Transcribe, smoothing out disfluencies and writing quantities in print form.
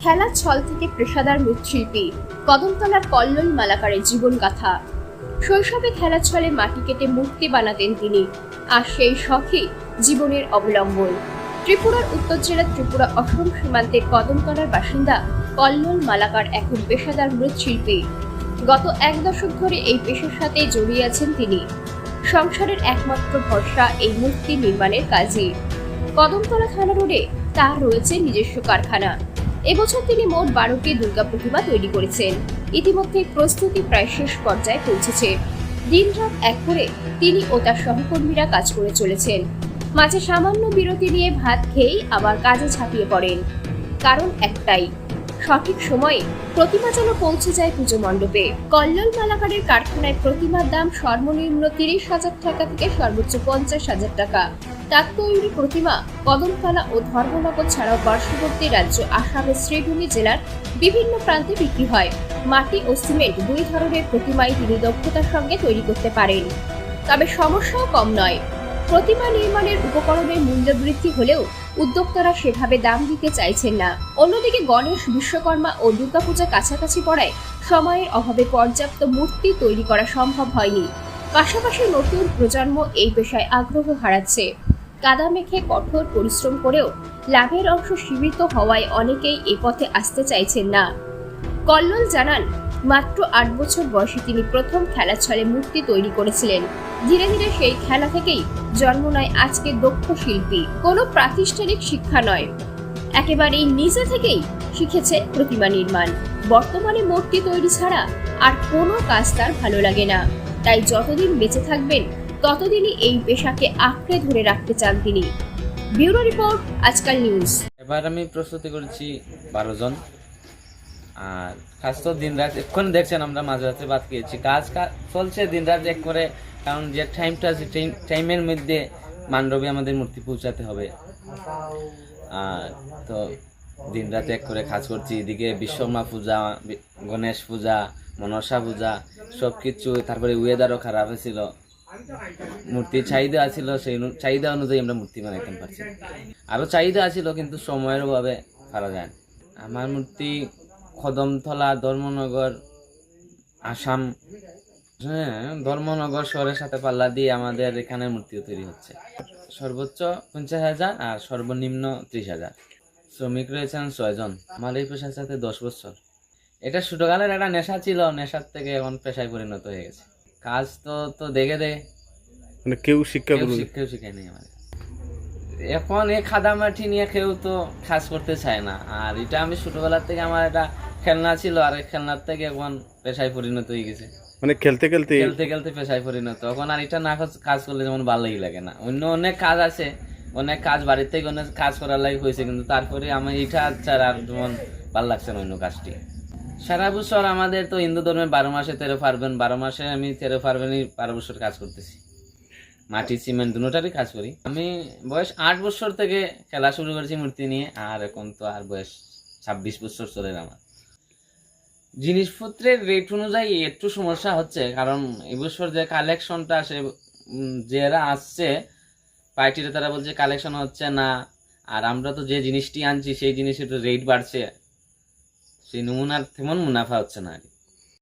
খেলার ছল থেকে পেশাদার মৃৎশিল্পী কদমতলার কল্লোল মালাকারের জীবনগাথা। শৈশবে খেলার ছলে মাটি কেটে মূর্তি বানাতেন তিনি, আর সেই শখই জীবনের অবলম্বন। ত্রিপুরার উত্তর জেলার ত্রিপুরা অসম সীমান্তের কদমতলার বাসিন্দা কল্লোল মালাকার এখন পেশাদার মৃৎশিল্পী। গত এক দশক ধরে এই পেশার সাথে জড়িয়ে আছেন তিনি। সংসারের একমাত্র ভরসা এই মূর্তি নির্মাণের কাজই। কদমতলা থানা রোডে তার রয়েছে নিজস্ব কারখানা। এবছর তিনি মোট 12টি দুর্গা প্রতিমা তৈরি করেছেন। ইতিমধ্যে প্রস্তুতি প্রায় শেষ পর্যায়ে পৌঁছেছে। দিনরাত এক করে তিনি ও তার সহকর্মীরা কাজ করে চলেছেন। মাঝে সামান্য বিরতি নিয়ে ভাত খেয়েই আবার কাজে ঝাঁপিয়ে পড়েন। কারণ একটাই, সঠিক সময়ে প্রতিমা যেন পৌঁছে যায় পুজো মণ্ডপে। কল্লোল মালাকারের কারখানায় প্রতিমার দাম সর্বনিম্ন 30,000 টাকা থেকে সর্বোচ্চ 50,000 টাকা। তার তৈরি প্রতিমা কদমতলা ও ধর্মনগর ছাড়াও পার্শ্ববর্তী রাজ্য আসামের শ্রীভূমি জেলার বিভিন্ন প্রান্তে বিক্রি হয়। মাটি ও সিমেন্ট দুই ধরনের প্রতিমাই তিনি দক্ষতার সঙ্গে তৈরি করতে পারেন। তবে সমস্যাও কম নয়। প্রতিমা নির্মাণের উপকরণের মূল্য বৃদ্ধি হলেও উদ্যোক্তারা সেভাবে দাম দিতে চাইছেন না। অন্যদিকে গণেশ, বিশ্বকর্মা ও দুর্গাপূজা কাছাকাছি পড়ায় সময়ের অভাবে পর্যাপ্ত মূর্তি তৈরি করা সম্ভব হয়নি। পাশাপাশি নতুন প্রজন্ম এই পেশায় আগ্রহ হারাচ্ছে। কাদা মেখে কঠোর পরিশ্রম করেও লাভের অংশ সীমিত হওয়ায় অনেকেই এ পথে আসতে চাইছেন না। কল্লোল জানান, মাত্র 8 বছর বয়সে তিনি প্রথম খেলার ছলে মূর্তি তৈরি করেছিলেন। ধীরে ধীরে সেই খেলা থেকেই জন্ম নেয় আজকের দক্ষ শিল্পী। কোনো প্রাতিষ্ঠানিক শিক্ষা নয়, একেবারেই নিজে থেকেই শিখেছে প্রতিমা নির্মাণ। বর্তমানে মূর্তি তৈরি ছাড়া আর কোনো কাজ তার ভালো লাগে না। তাই যতদিন বেঁচে থাকবেন ততদিনই এই পেশাকে আঁকড়ে ধরে রাখতে চান তিনি। ব্যুরো রিপোর্ট, আজকাল নিউজ। এবার আমি প্রস্তুতি করেছি 12 জন। আর কাজ তো দিন রাত, এখন দেখছেন আমরা মাঝরাতে বাদ খেয়েছি। কাজ চলছে দিন রাত এক করে, কারণ যে টাইমটা আছে টাইমের মধ্যে মান্ডবে আমাদের মূর্তি পৌঁছাতে হবে। আর তো দিন রাত এক করে কাজ করছি। এদিকে বিশ্বকর্মা পূজা, গণেশ পূজা, মনসা পূজা সব কিছু। তারপরে ওয়েদারও খারাপ হয়েছিল, মূর্তির চাহিদা আছিল, সেই চাহিদা অনুযায়ী আমরা মূর্তি বানাইতে পারছি। আরো চাহিদা আছিল কিন্তু সময়ের অভাবে পারা যায়। আমার মূর্তি কদমতলা, ধর্মনগর, আসাম, ধর্মনগর শহরের সাথে পাল্লা দিয়ে আমাদের এখানে মূর্তি তৈরি হচ্ছে। সর্বোচ্চ 50,000 আর সর্বনিম্ন 30,000। শ্রমিক রয়েছেন 6 জন। আমার এই পেশার সাথে 10 বছর। এটা ছোটকালের একটা নেশা ছিল, নেশার থেকে এখন পেশায় পরিণত হয়ে গেছে। কাজ তো দেখে মানে কেউ শিখায় নেই আমাদের। এখন এই খাদা মাটি নিয়ে কেউ তো কাজ করতে চায় না। আর এটা আমি ছোটবেলার থেকে আমার একটা খেলনা ছিল, আর এই খেলনার থেকে এখন পেশায় পরিণত হয়ে গেছে। মানে খেলতে খেলতে পেশায় পরিণত। এখন আর এটা না কাজ করলে যেমন ভালোই লাগে না। অন্য অনেক কাজ আছে, অনেক কাজ বাড়ির থেকে অনেক কাজ করার লাগে হয়েছে, কিন্তু তারপরে আমি এটা ছাড়া আর যেমন ভালো লাগছে না অন্য কাজটি। সারা বছর আমাদের তো হিন্দু ধর্মে 12 মাসে 13 পার্বণ। 12 মাসে আমি 13 পার্বণই 12 বছর কাজ করতেছি। মাটি সিমেন্ট দুটারই কাজ করি। আমি বয়স 8 বছর থেকে খেলা শুরু করেছি মূর্তি নিয়ে, আর এখন তো আর বয়স 26 বছর চলে আমার। জিনিসপত্রের রেট অনুযায়ী একটু সমস্যা হচ্ছে, কারণ এবছর যে কালেকশনটা আসে, যারা আসছে পার্টিরা তারা বলছে কালেকশন হচ্ছে না। আর আমরা তো যে জিনিসটি আনছি সেই জিনিসের রেট বাড়ছে, সেই নমুনার তেমন মুনাফা হচ্ছে না।